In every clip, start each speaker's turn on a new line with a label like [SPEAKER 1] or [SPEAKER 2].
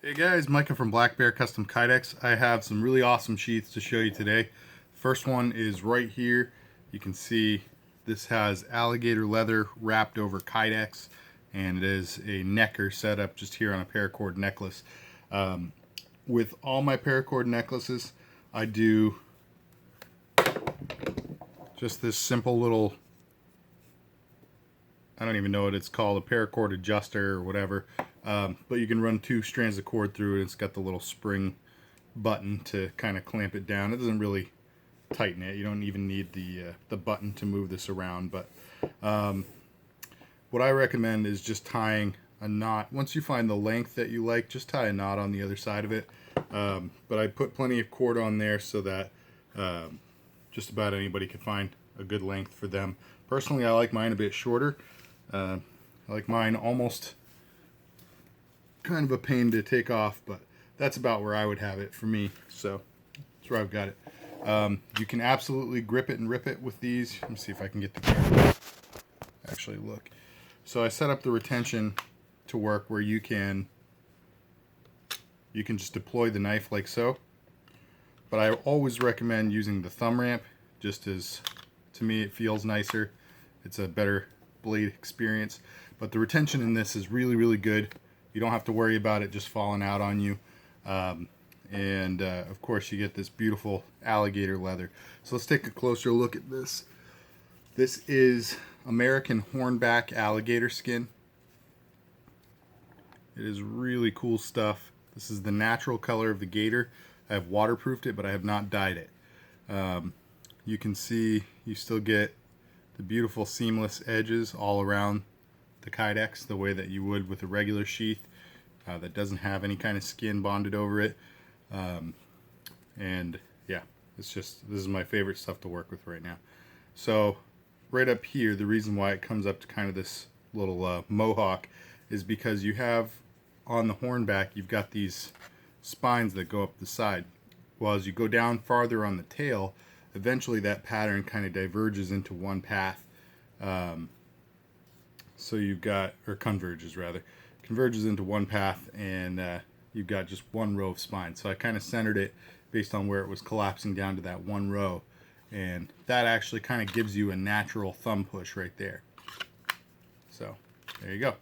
[SPEAKER 1] Hey guys, Micah from Black Bear Custom Kydex. I have some really awesome sheaths to show you today. First one is right here. You can see this has alligator leather wrapped over Kydex, and it is a necker set up just here on a paracord necklace. With all my paracord necklaces, I do just this simple little, I don't even know what it's called, a paracord adjuster or whatever. But you can run 2 strands of cord through it. It's got the little spring button to kind of clamp it down. It doesn't really tighten it. You don't even need the button to move this around. But what I recommend is just tying a knot. Once you find the length that you like, just tie a knot on the other side of it. But I put plenty of cord on there so that just about anybody can find a good length for them. Personally, I like mine a bit shorter. I like mine almost kind of a pain to take off, but that's about where I would have it for me. So that's where I've got it. You can absolutely grip it and rip it with these. Let me see if I can get the camera actually look. So I set up the retention to work where you can just deploy the knife like so. But I always recommend using the thumb ramp, just as to me it feels nicer. It's a better blade experience. But the retention in this is really, really good. You don't have to worry about it just falling out on you. Of course you get this beautiful alligator leather. So let's take a closer look at this. This is American hornback alligator skin. It is really cool stuff. This is the natural color of the gator. I have waterproofed it, but I have not dyed it. You can see you still get the beautiful seamless edges all around the Kydex, the way that you would with a regular sheath that doesn't have any kind of skin bonded over it. And yeah, it's just, this is my favorite stuff to work with right now. So right up here, the reason why it comes up to kind of this little mohawk is because you have on the hornback, you've got these spines that go up the side. Well, as you go down farther on the tail, eventually that pattern kind of diverges into one path. So you've got, or converges rather, converges into one path, and you've got just one row of spines. So I kind of centered it based on where it was collapsing down to that one row, and that actually kind of gives you a natural thumb push right there. So there you go.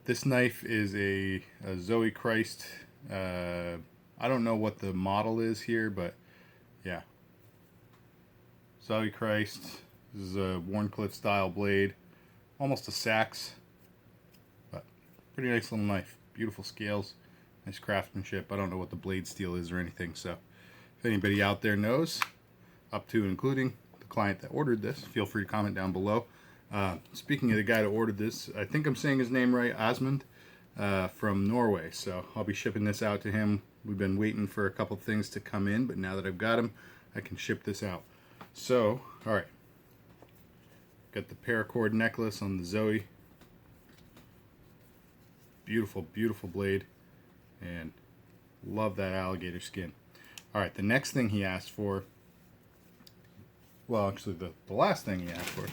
[SPEAKER 1] This knife is a Zoe Christ. I don't know what the model is here, but yeah, Zoe Christ. This is a Warncliffe style blade. Almost a sax, but pretty nice little knife. Beautiful scales, nice craftsmanship. I don't know what the blade steel is or anything, so if anybody out there knows, up to and including the client that ordered this, feel free to comment down below. Speaking of the guy that ordered this, I think I'm saying his name right, Osmond, from Norway, so I'll be shipping this out to him. We've been waiting for a couple things to come in, but now that I've got them, I can ship this out. So, alright. Got the paracord necklace on the Zoe. Beautiful, beautiful blade. And love that alligator skin. Alright, the next thing he asked for, well, actually the last thing he asked for,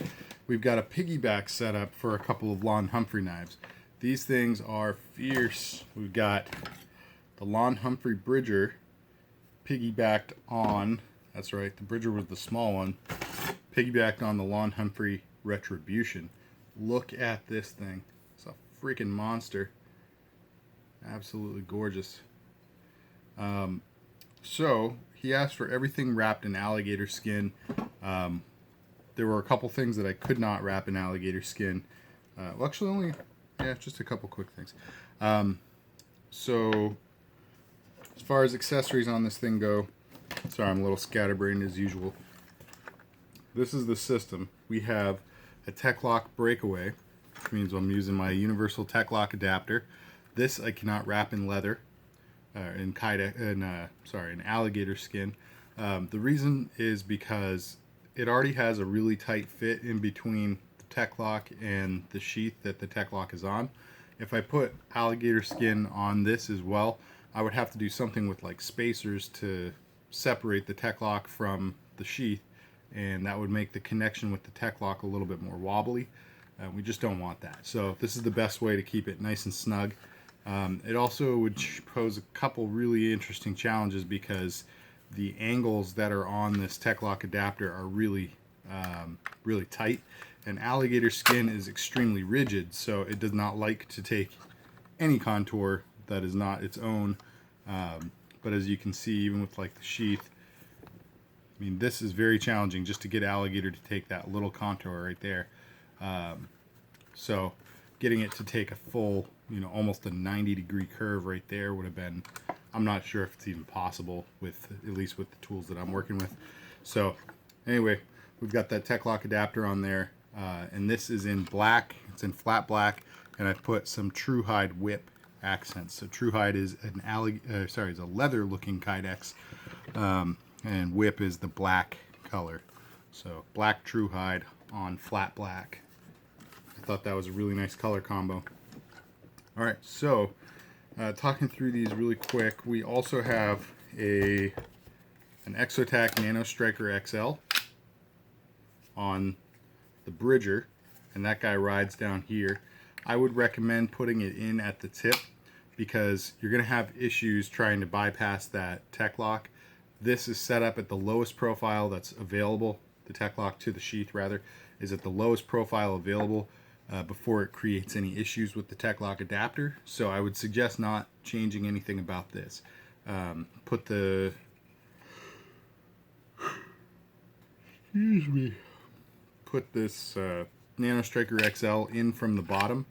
[SPEAKER 1] we've got a piggyback setup for a couple of Lon Humphrey knives. These things are fierce. We've got the Lon Humphrey Bridger piggybacked on, that's right, the Bridger was the small one, piggybacked on the Lon Humphrey Retribution. Look at this thing. It's a freaking monster. Absolutely gorgeous. So he asked for everything wrapped in alligator skin. There were a couple things that I could not wrap in alligator skin. Well, actually only, yeah, just a couple quick things. So as far as accessories on this thing go, sorry, I'm a little scatterbrained as usual. This is the system. We have a Techlock breakaway, which means I'm using my universal Techlock adapter. This I cannot wrap in leather, in Kydex, in alligator skin. The reason is because it already has a really tight fit in between the Techlock and the sheath that the Techlock is on. If I put alligator skin on this as well, I would have to do something with like spacers to separate the Techlock from the sheath, and that would make the connection with the Techlock a little bit more wobbly. We just don't want that. So this is the best way to keep it nice and snug. It also would pose a couple really interesting challenges because the angles that are on this Tech-Lock adapter are really, really tight, and alligator skin is extremely rigid, so it does not like to take any contour that is not its own. But as you can see, even with like the Sheath, I mean, this is very challenging just to get alligator to take that little contour right there. So getting it to take a full, you know, almost a 90-degree curve right there would have been, I'm not sure if it's even possible with, at least with the tools that I'm working with. So anyway, we've got that Tech-Lock adapter on there, and this is in black. It's in flat black, and I've put some True Hide whip accents. So True Hide is an is a leather-looking Kydex, and whip is the black color. So black True Hide on flat black. I thought that was a really nice color combo. All right, so talking through these really quick, we also have an Exotac Nano Striker XL on the Bridger, and that guy rides down here. I would recommend putting it in at the tip because you're going to have issues trying to bypass that Tech-Lock. This is set up at the lowest profile that's available. The Tech-Lock to the Sheath, rather, is at the lowest profile available before it creates any issues with the Tech-Lock adapter. So I would suggest not changing anything about this. Put the... Put this Nano Striker XL in from the bottom,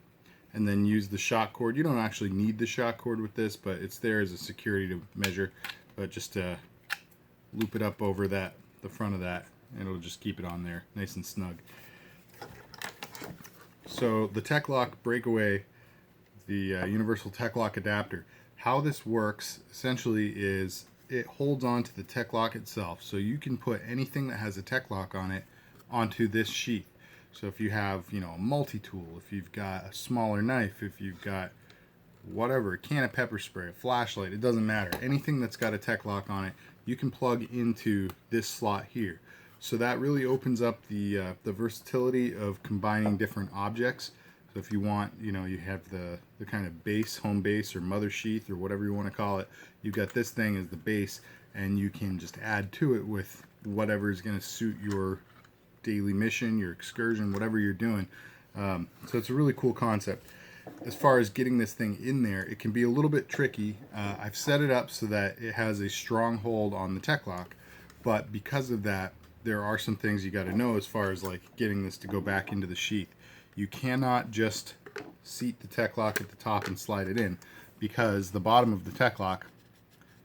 [SPEAKER 1] and then use the shock cord. You don't actually need the shock cord with this, but it's there as a security to measure. But just loop it up over the front of that, and it'll just keep it on there nice and snug. So the Tech-Lock Breakaway, the universal Tech-Lock adapter, how this works essentially is it holds on to the Tech-Lock itself. So you can put anything that has a Tech-Lock on it onto this sheath. So if you have, you know, a multi-tool, if you've got a smaller knife, if you've got whatever, a can of pepper spray, a flashlight, it doesn't matter. Anything that's got a Tech-Lock on it, you can plug into this slot here. So that really opens up the versatility of combining different objects. So if you want, you know, you have the kind of base, home base, or mother sheath, or whatever you want to call it. You've got this thing as the base, and you can just add to it with whatever is going to suit your daily mission, your excursion, whatever you're doing. So it's a really cool concept. As far as getting this thing in there, it can be a little bit tricky. I've set it up so that it has a strong hold on the Tech-Lock, but because of that, there are some things you got to know as far as like getting this to go back into the sheath. You cannot just seat the Tech-Lock at the top and slide it in, because the bottom of the Tech-Lock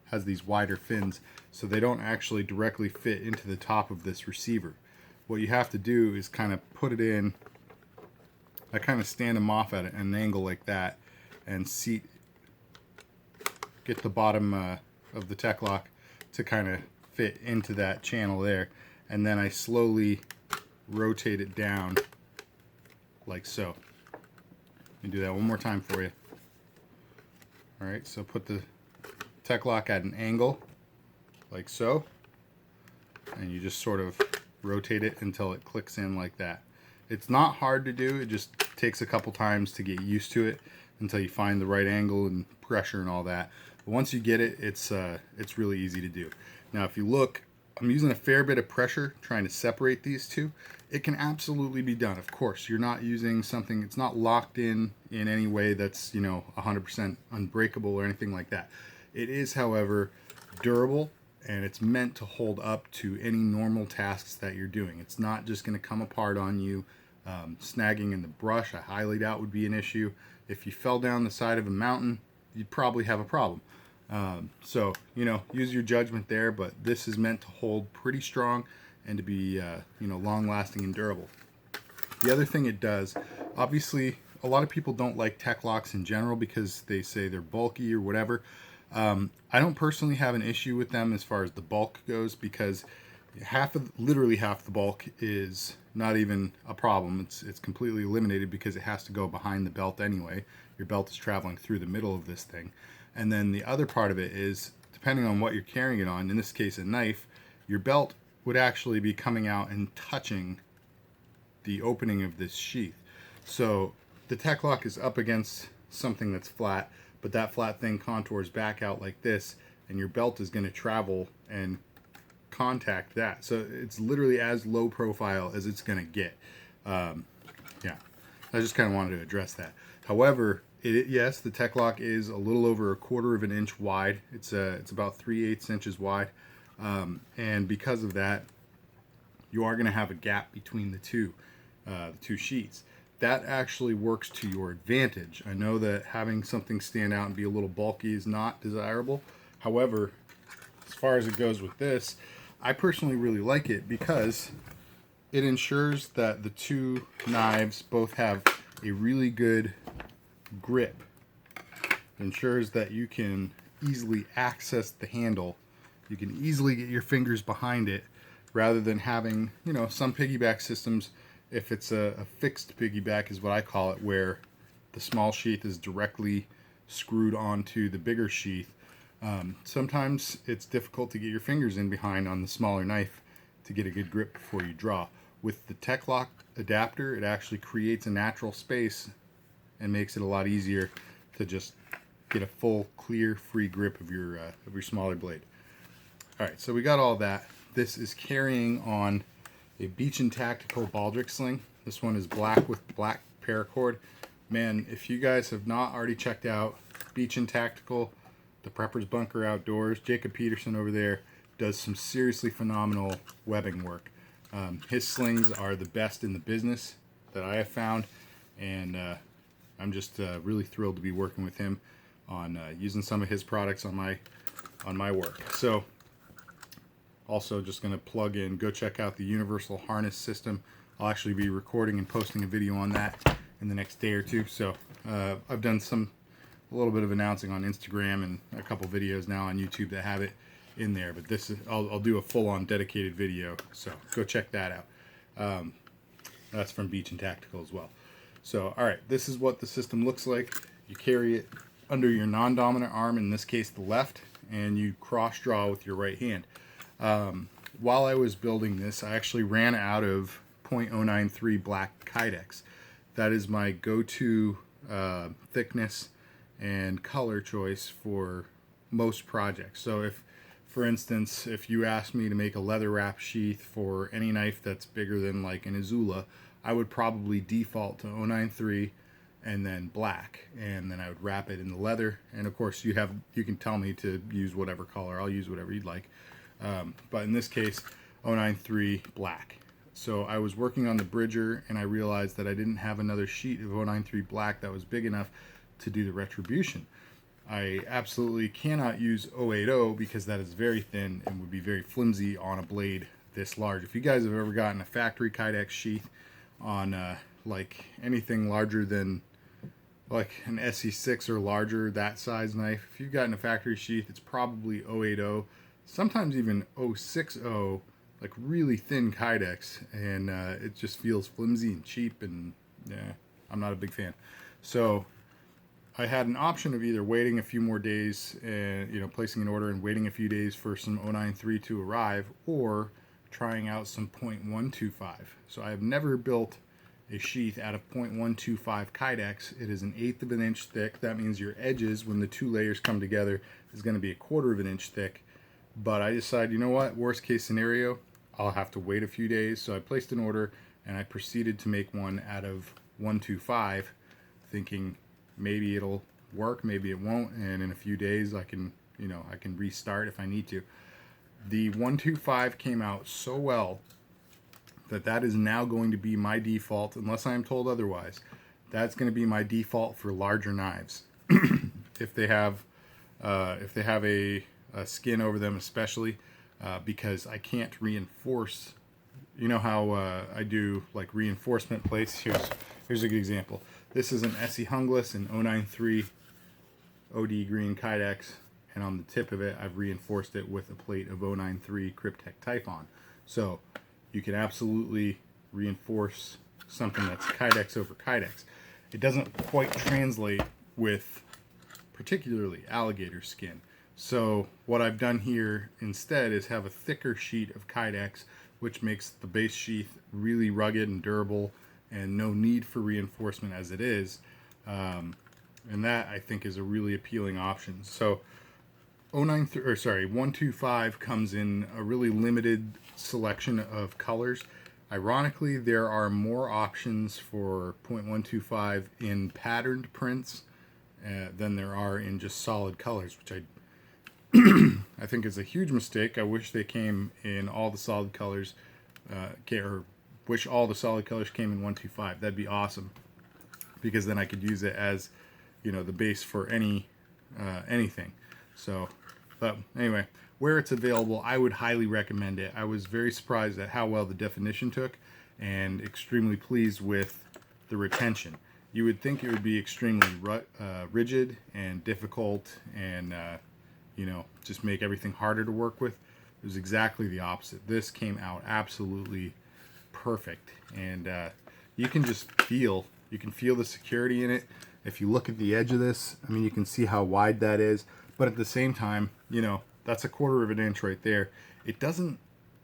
[SPEAKER 1] has these wider fins, so they don't actually directly fit into the top of this receiver. What you have to do is kind of put it in. I kind of stand them off at an angle like that and get the bottom of the Tech-Lock to kind of fit into that channel there, and then I slowly rotate it down like so. Let me do that one more time for you. Alright, so put the Tech-Lock at an angle like so, and you just sort of rotate it until it clicks in like that. It's not hard to do, it just takes a couple times to get used to it until you find the right angle and pressure and all that. But once you get it, it's really easy to do. Now if you look, I'm using a fair bit of pressure trying to separate these two. It can absolutely be done. Of course, you're not using something, it's not locked in any way that's, you know, 100% unbreakable or anything like that. It is, however, durable, and it's meant to hold up to any normal tasks that you're doing. It's not just going to come apart on you. Snagging in the brush, I highly doubt would be an issue. If you fell down the side of a mountain, you'd probably have a problem. So, you know, use your judgment there, but this is meant to hold pretty strong and to be, you know, long-lasting and durable. The other thing it does, obviously, a lot of people don't like Tech-Locks in general because they say they're bulky or whatever. I don't personally have an issue with them as far as the bulk goes, because literally half the bulk is not even a problem. It's completely eliminated because it has to go behind the belt anyway. Your belt is traveling through the middle of this thing. And then the other part of it is, depending on what you're carrying it on, in this case a knife, your belt would actually be coming out and touching the opening of this sheath. So the Tech-Lock is up against something that's flat, but that flat thing contours back out like this, and your belt is going to travel and contact that. So it's literally as low profile as it's going to get. Yeah, I just kind of wanted to address that. However, yes, the Tech Lock is a little over 1/4 of an inch wide. It's about 3/8 inches wide, and because of that, you are going to have a gap between the two sheets. That actually works to your advantage. I know that having something stand out and be a little bulky is not desirable. However, as far as it goes with this, I personally really like it because it ensures that the two knives both have a really good grip. It ensures that you can easily access the handle. You can easily get your fingers behind it rather than having, you know, some piggyback systems, if it's a fixed piggyback is what I call it, where the small sheath is directly screwed onto the bigger sheath. Sometimes it's difficult to get your fingers in behind on the smaller knife to get a good grip before you draw. With the Tech Lock adapter, it actually creates a natural space and makes it a lot easier to just get a full, clear, free grip of your smaller blade. All right, so we got all that. This is carrying on a Beach and Tactical Baldrick sling. This one is black with black paracord. Man, if you guys have not already checked out Beach and Tactical, the Prepper's Bunker Outdoors, Jacob Peterson over there does some seriously phenomenal webbing work. His slings are the best in the business that I have found, and I'm just really thrilled to be working with him on using some of his products on my work. So also just going to plug in, go check out the Universal Harness System. I'll actually be recording and posting a video on that in the next day or two. So I've done a little bit of announcing on Instagram and a couple videos now on YouTube that have it in there, but this is I'll do a full-on dedicated video, so go check that out. That's from Beach and Tactical as well. So all right, this is what the system looks like. You carry it under your non-dominant arm, in this case the left, and you cross draw with your right hand. While I was building this, I actually ran out of .093 black Kydex. That is my go-to thickness and color choice for most projects. So if, for instance, if you asked me to make a leather wrap sheath for any knife that's bigger than like an Azula, I would probably default to .093 and then black, and then I would wrap it in the leather. And of course you can tell me to use whatever color. I'll use whatever you'd like. But in this case, .093 black. So I was working on the Bridger and I realized that I didn't have another sheet of .093 black that was big enough to do the Retribution. I absolutely cannot use 080 because that is very thin and would be very flimsy on a blade this large. If you guys have ever gotten a factory Kydex sheath on like anything larger than like an SE6 or larger, that size knife, if you've gotten a factory sheath, it's probably 080, sometimes even 060, like really thin Kydex, and it just feels flimsy and cheap, and yeah, I'm not a big fan. So I had an option of either waiting a few more days and, you know, placing an order and waiting a few days for some .093 to arrive, or trying out some .125. So I have never built a sheath out of .125 Kydex. It is 1/8 of an inch thick. That means your edges, when the two layers come together, is going to be 1/4 of an inch thick. But I decided, you know what, worst case scenario, I'll have to wait a few days. So I placed an order and I proceeded to make one out of 125, thinking maybe it'll work, maybe it won't, and in a few days I can restart if I need to. The 125 came out so well that is now going to be my default, unless I am told otherwise. That's going to be my default for larger knives. if they have a skin over them, especially because I can't reinforce. You know how I do like reinforcement plates. Here's a good example. This is an Essie Hungless in .093 OD green Kydex, and on the tip of it I've reinforced it with a plate of .093 Cryptek Typhon. So you can absolutely reinforce something that's Kydex over Kydex. It doesn't quite translate with particularly alligator skin. So what I've done here instead is have a thicker sheet of Kydex, which makes the base sheath really rugged and durable and no need for reinforcement as it is. And that, I think, is a really appealing option. So 125 comes in a really limited selection of colors. Ironically, there are more options for .125 in patterned prints than there are in just solid colors, which I think is a huge mistake. I wish they came in all the solid colors, or wish all the solid colors came in 125. That'd be awesome, because then I could use it as, the base for anything. So, but anyway, where it's available, I would highly recommend it. I was very surprised at how well the definition took, and extremely pleased with the retention. You would think it would be extremely rigid and difficult, and just make everything harder to work with. It was exactly the opposite. This came out absolutely perfect, and you can feel the security in it. If you look at the edge of this, I mean, you can see how wide that is, but at the same time, that's 1/4 of an inch right there. It doesn't,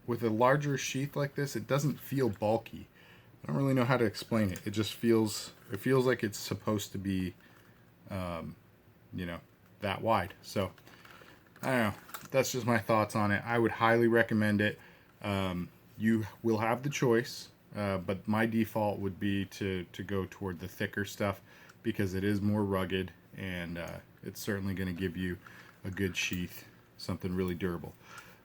[SPEAKER 1] with a larger sheath like this, it doesn't feel bulky. I don't really know how to explain it. It just feels like it's supposed to be, that wide. So I don't know. That's just my thoughts on it. I would highly recommend it. You will have the choice, but my default would be to go toward the thicker stuff, because it is more rugged, and it's certainly going to give you a good sheath, something really durable.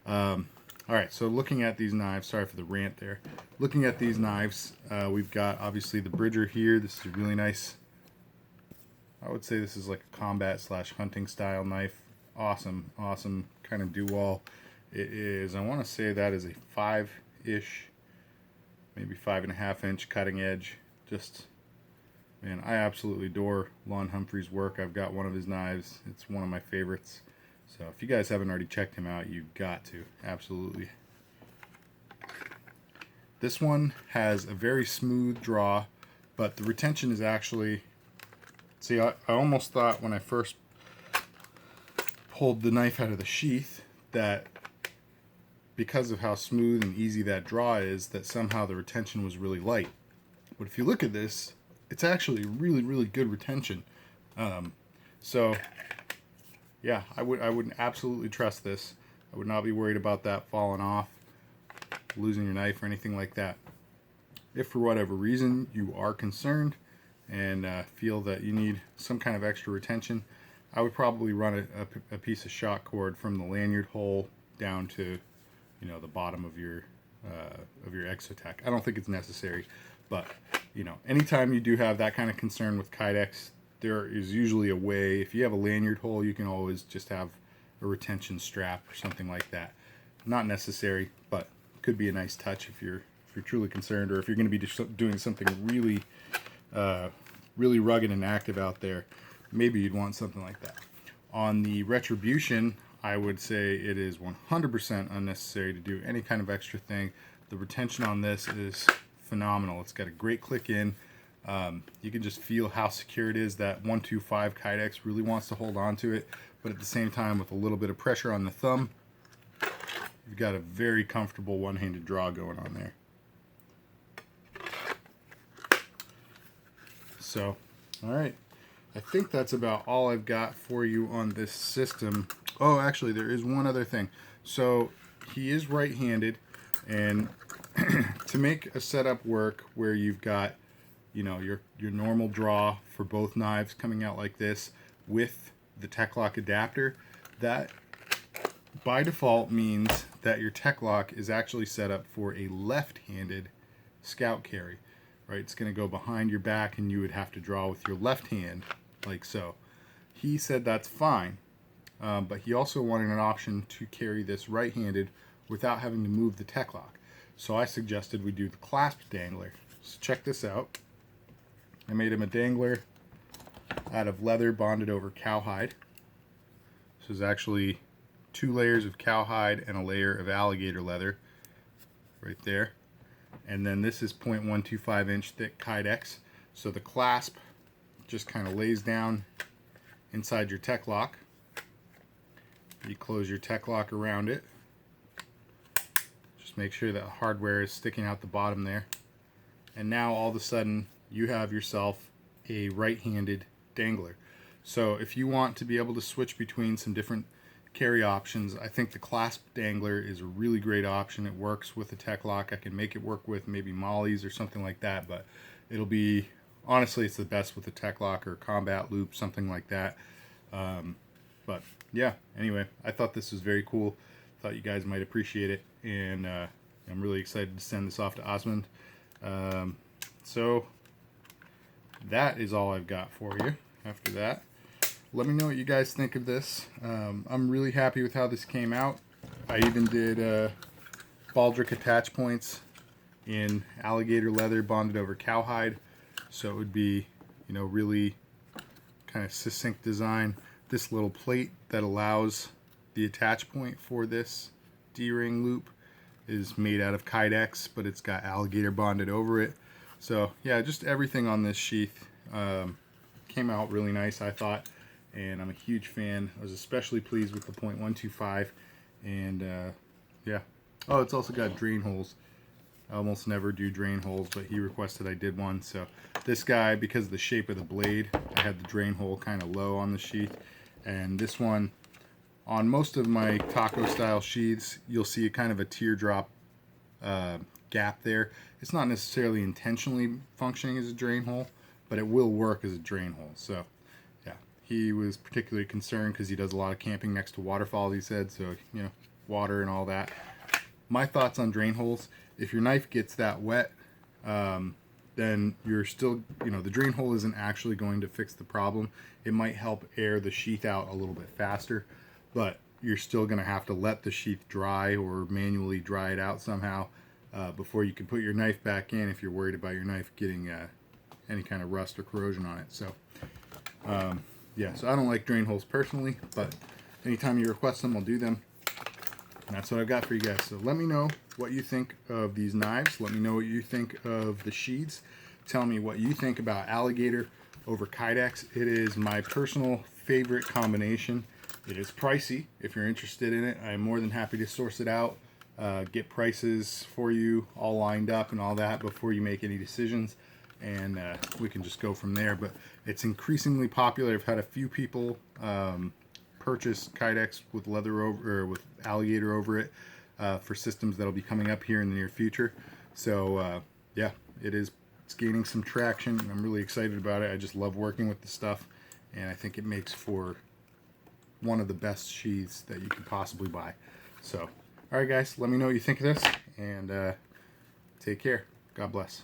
[SPEAKER 1] All right, so looking at these knives, sorry for the rant there. Looking at these knives, we've got obviously the Bridger here. This is a really nice, I would say this is like a combat/hunting style knife. Awesome kind of do-all. It is, I want to say that is a 5-ish, maybe 5.5 inch cutting edge. Just, man, I absolutely adore Lon Humphrey's work. I've got one of his knives. It's one of my favorites. So if you guys haven't already checked him out, you've got to. Absolutely. This one has a very smooth draw, but the retention is actually... See, I almost thought when I first pulled the knife out of the sheath that because of how smooth and easy that draw is, that somehow the retention was really light. But if you look at this, it's actually really, really good retention. So yeah, I would absolutely trust this. I would not be worried about that falling off, losing your knife or anything like that. If for whatever reason you are concerned and feel that you need some kind of extra retention, I would probably run a piece of shock cord from the lanyard hole down to, the bottom of your Exotech. I don't think it's necessary, but anytime you do have that kind of concern with Kydex, there is usually a way. If you have a lanyard hole, you can always just have a retention strap or something like that. Not necessary, but could be a nice touch if you're truly concerned, or if you're going to be doing something really really rugged and active out there. Maybe you'd want something like that. On the Retribution, I would say it is 100% unnecessary to do any kind of extra thing. The retention on this is phenomenal. It's got a great click in. You can just feel how secure it is. That 125 Kydex really wants to hold on to it, but at the same time, with a little bit of pressure on the thumb, you've got a very comfortable one-handed draw going on there. So, all right. I think that's about all I've got for you on this system. Oh, actually, there is one other thing. So, he is right-handed, and to make a setup work where you've got, your normal draw for both knives coming out like this with the Tech-Lock adapter, that by default means that your Tech-Lock is actually set up for a left-handed scout carry. Right? It's going to go behind your back, and you would have to draw with your left hand, like so. He said that's fine, but he also wanted an option to carry this right-handed without having to move the Tech-Lock. So I suggested we do the clasp dangler. So check this out. I made him a dangler out of leather bonded over cowhide. This is actually 2 layers of cowhide and a layer of alligator leather right there. And then this is 0.125 inch thick Kydex. So the clasp just kind of lays down inside your Tech-Lock. You close your Tech-Lock around it. Just make sure that hardware is sticking out the bottom there. And now all of a sudden you have yourself a right-handed dangler. So if you want to be able to switch between some different carry options, I think the clasp dangler is a really great option. It works with a tech lock. I can make it work with maybe mollies or something like that, but it'll be, honestly, it's the best with a tech lock or combat loop, something like that. But yeah, anyway, I thought this was very cool. Thought you guys might appreciate it, and I'm really excited to send this off to Osmond. So that is all I've got for you. After that, let me know what you guys think of this. I'm really happy with how this came out. I even did Baldrick attach points in alligator leather bonded over cowhide, so it would be, you know, really kind of succinct design. This little plate that allows the attach point for this D-ring loop is made out of Kydex, but it's got alligator bonded over it. So yeah, just everything on this sheath came out really nice, I thought, and I'm a huge fan. I was especially pleased with the .125, and yeah. Oh, it's also got drain holes. I almost never do drain holes, but he requested I did one. So this guy, because of the shape of the blade, I had the drain hole kind of low on the sheath, and this one, on most of my taco style sheaths, you'll see a kind of a teardrop gap there. It's not necessarily intentionally functioning as a drain hole, but it will work as a drain hole. So yeah, he was particularly concerned because he does a lot of camping next to waterfalls, he said, so, you know, water and all that. My thoughts on drain holes: if your knife gets that wet, then you're still, you know, the drain hole isn't actually going to fix the problem. It might help air the sheath out a little bit faster, but you're still going to have to let the sheath dry or manually dry it out somehow before you can put your knife back in, if you're worried about your knife getting any kind of rust or corrosion on it. So yeah, so I don't like drain holes personally, but anytime you request them, I'll do them. And that's what I've got for you guys. So let me know what you think of these knives. Let me know what you think of the sheaths. Tell me what you think about Alligator over Kydex. It is my personal favorite combination. It is pricey. If you're interested in it, I'm more than happy to source it out, get prices for you all lined up and all that before you make any decisions, and we can just go from there. But it's increasingly popular. I've had a few people purchase Kydex with leather over, or with alligator over it, for systems that'll be coming up here in the near future. So yeah, it's gaining some traction. I'm really excited about it. I just love working with the stuff, and I think it makes for one of the best sheaths that you could possibly buy. So alright guys, let me know what you think of this, and take care. God bless.